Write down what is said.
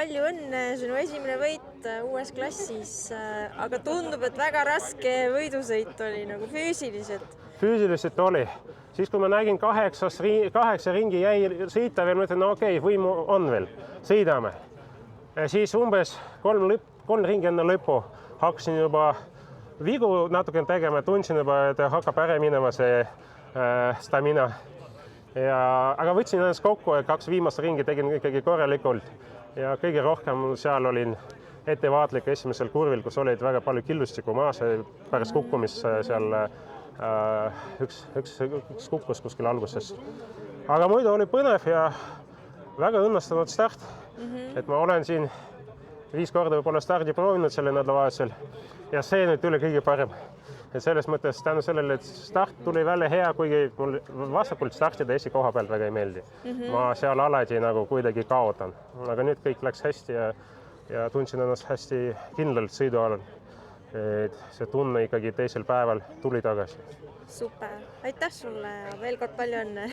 palju õnne, sinu esimene võit uues klassis, aga tundub, et väga raske võidusõit oli nagu füüsiliselt. Füüsiliselt oli. Siis kui ma nägin 8 ringi jäi sõita veel, mõtlen, no okei, võimu on veel, sõidame. Ja siis umbes 3 ringi enne lõppu hakkasin juba vigu natuke tegema, tundsin juba, et hakkab ära minema see stamina. Aga võtsin ennast kokku, et 2 viimast ringi tegin ikkagi korralikult ja kõige rohkem seal olin ettevaatlik esimesel kurvil, kus olid väga palju killustikku maas, pärast kukkumist seal üks kukkus kuskil alguses. Aga muidu oli põnev ja väga õnnestunud start. Et ma olen siin 5 korda võib-olla stardi proovinud selle nädalavahetusel ja see nüüd tuli kõige parem. Et selles mõttes tänu sellele, et start tuli välja hea, kuigi mul vastakult startida esikoha peal väga ei meeldi. Ma seal alati nagu kuidagi kaotan. Aga nüüd kõik läks hästi ja tundsin ennast hästi kindlalt sõidu alal. Et see tunne ikkagi teisel päeval tuli tagasi. Super. Aitäh sulle ja veel kord palju õnne.